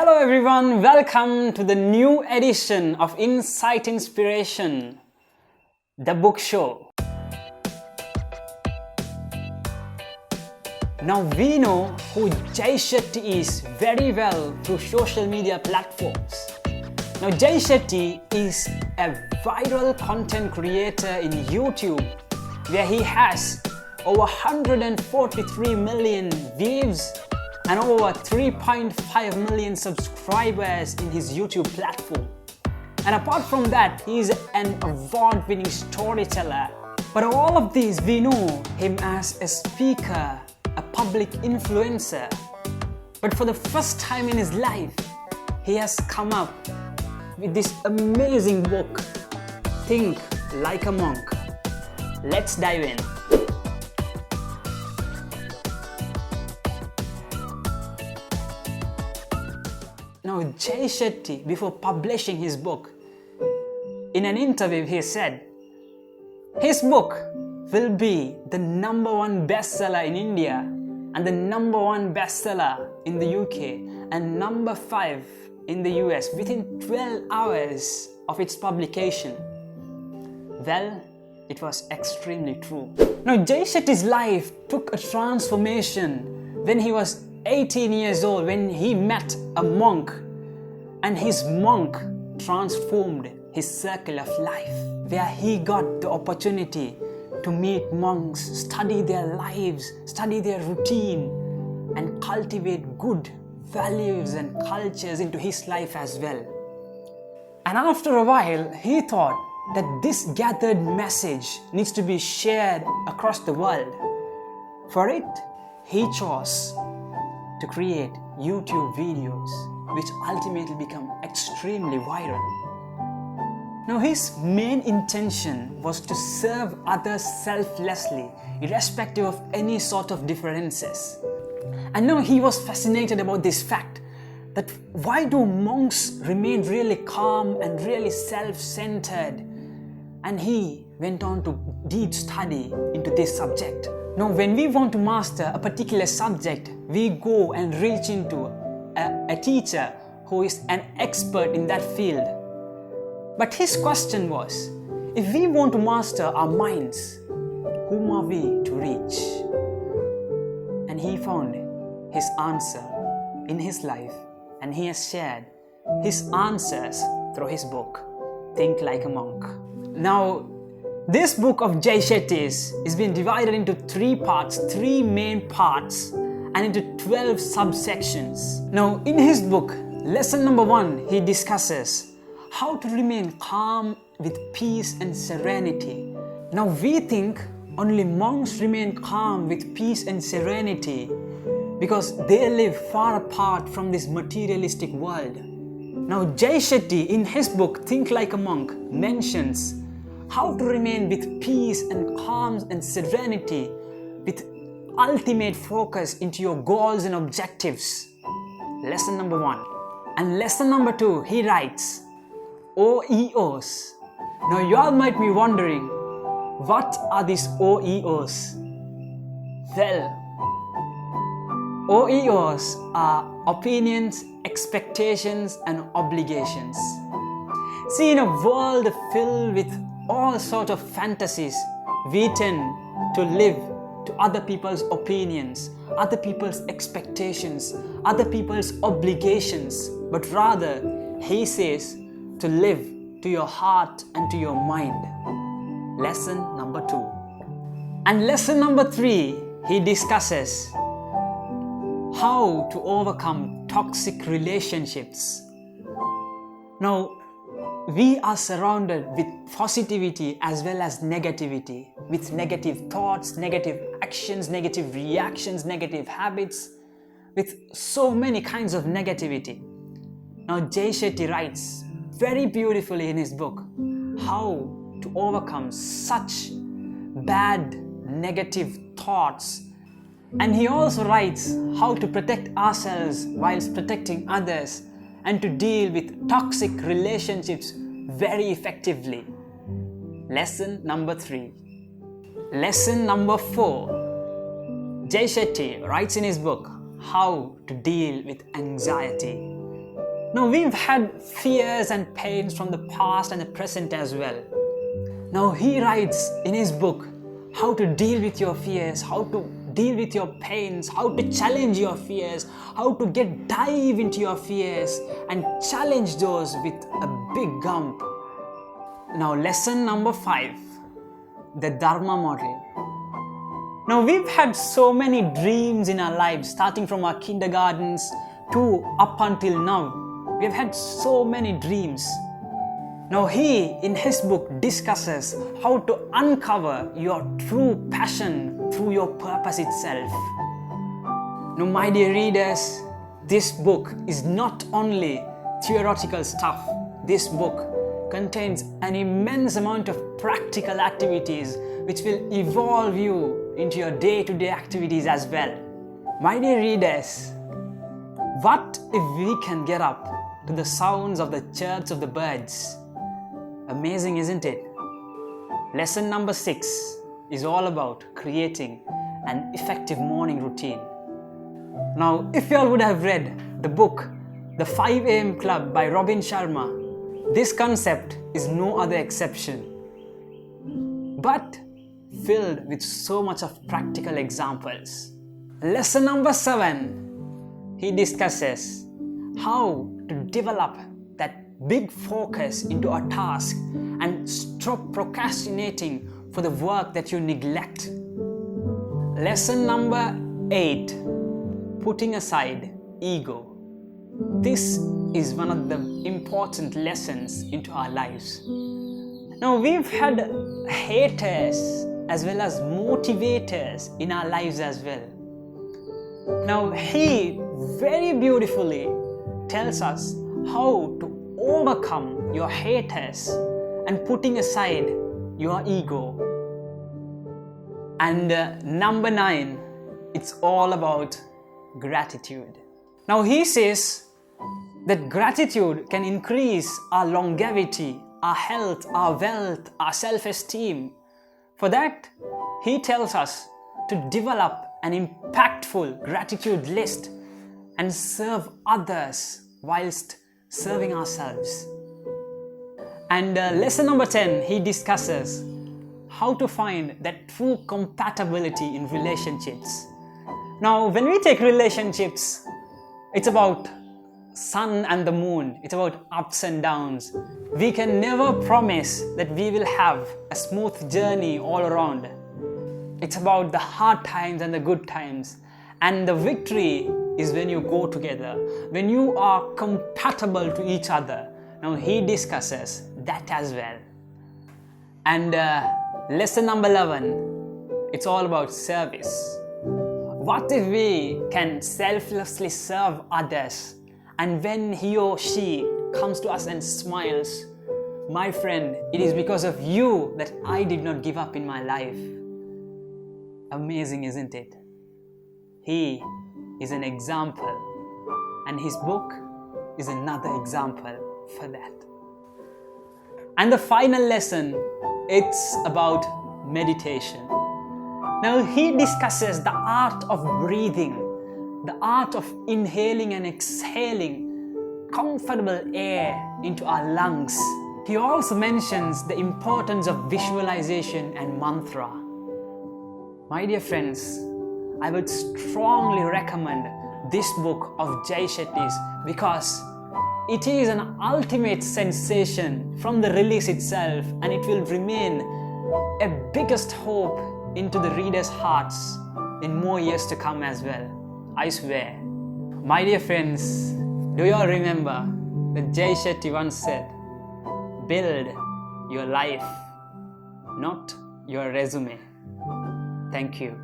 Hello everyone, welcome to the new edition of Insight Inspiration, the book show. Now we know who Shetty is very well through social media platforms. Now Shetty is a viral content creator in YouTube where he has over 143 million views and over 3.5 million subscribers in his YouTube platform. And apart from that, he is an award-winning storyteller. But all of these, we know him as a speaker, a public influencer. But for the first time in his life, he has come up with this amazing book, Think Like a Monk. Let's dive in. Now, Shetty, before publishing his book, in an interview he said, his book will be the #1 bestseller in India and the #1 bestseller in the UK and #5 in the US within 12 hours of its publication. Well, it was extremely true. Now, Shetty's life took a transformation when he was 18 years old, when he met a monk, and his monk transformed his circle of life, where he got the opportunity to meet monks, study their lives, study their routine, and cultivate good values and cultures into his life as well. And after a while, he thought that this gathered message needs to be shared across the world. For it, he chose to create YouTube videos, which ultimately become extremely viral. Now, his main intention was to serve others selflessly, irrespective of any sort of differences. And now he was fascinated about this fact that why do monks remain really calm and really self-centered? And he went on to deep study into this subject. Now, when we want to master a particular subject, we go and reach into a teacher who is an expert in that field. But his question was, if we want to master our minds, whom are we to reach? And he found his answer in his life, and he has shared his answers through his book, Think Like a Monk. Now, this book of Shetty's is being divided into 3 parts, 3 main parts, and into 12 subsections. Now, in his book, lesson number 1, he discusses how to remain calm with peace and serenity. Now, we think only monks remain calm with peace and serenity because they live far apart from this materialistic world. Now, Shetty, in his book, Think Like a Monk, mentions how to remain with peace and calm and serenity with ultimate focus into your goals and objectives. Lesson number 1. And lesson number 2, he writes, OEOs. Now you all might be wondering, what are these OEOs? Well, OEOs are opinions, expectations, and obligations. See, in a world filled with all sorts of fantasies, we tend to live to other people's opinions, other people's expectations, other people's obligations, but rather, he says, to live to your heart and to your mind. Lesson number 2. And lesson number 3, he discusses how to overcome toxic relationships. Now, we are surrounded with positivity as well as negativity, with negative thoughts, negative actions, negative reactions, negative habits, with so many kinds of negativity. Now, Shetty writes very beautifully in his book how to overcome such bad negative thoughts. And he also writes how to protect ourselves whilst protecting others and to deal with toxic relationships very effectively. Lesson number 3. Lesson number 4. Shetty writes in his book how to deal with anxiety. Now, we've had fears and pains from the past and the present as well. Now, he writes in his book how to deal with your fears, how to deal with your pains, how to challenge your fears, how to dive into your fears and challenge those with a big gump. Now, lesson number 5, the Dharma model. Now, we've had so many dreams in our lives, starting from our kindergartens to up until now. We've had so many dreams. Now, he in his book discusses how to uncover your true passion through your purpose itself. Now, my dear readers, this book is not only theoretical stuff. This book contains an immense amount of practical activities which will evolve you into your day-to-day activities as well. My dear readers, what if we can get up to the sounds of the chirps of the birds? Amazing, isn't it? Lesson number 6 is all about creating an effective morning routine. Now, if you all would have read the book The 5 AM Club by Robin Sharma, this concept is no other exception, but filled with so much of practical examples. Lesson number 7, he discusses how to develop that big focus into a task and stop procrastinating for the work that you neglect. Lesson number 8, putting aside ego. This is one of the important lessons into our lives. Now, we've had haters as well as motivators in our lives as well. Now, he very beautifully tells us how to overcome your haters and putting aside your ego. And number 9, it's all about gratitude. Now, he says that gratitude can increase our longevity, our health, our wealth, our self-esteem. For that, he tells us to develop an impactful gratitude list and serve others whilst serving ourselves. And lesson number 10, he discusses how to find that true compatibility in relationships. Now, when we take relationships, it's about sun and the moon. It's about ups and downs. We can never promise that we will have a smooth journey all around. It's about the hard times and the good times. And the victory is when you go together, when you are compatible to each other. Now, he discusses that as well. And lesson number 11, it's all about service. What if we can selflessly serve others, and when he or she comes to us and smiles, my friend, it is because of you that I did not give up in my life. Amazing, isn't it? He is an example, and his book is another example for that. And the final lesson, it's about meditation. Now, he discusses the art of breathing, the art of inhaling and exhaling comfortable air into our lungs. He also mentions the importance of visualization and mantra. My dear friends, I would strongly recommend this book of Jay Shetty's because it is an ultimate sensation from the release itself, and it will remain a biggest hope into the readers' hearts in more years to come as well. I swear. My dear friends, do you all remember that Jay Shetty once said, "Build your life, not your resume." Thank you.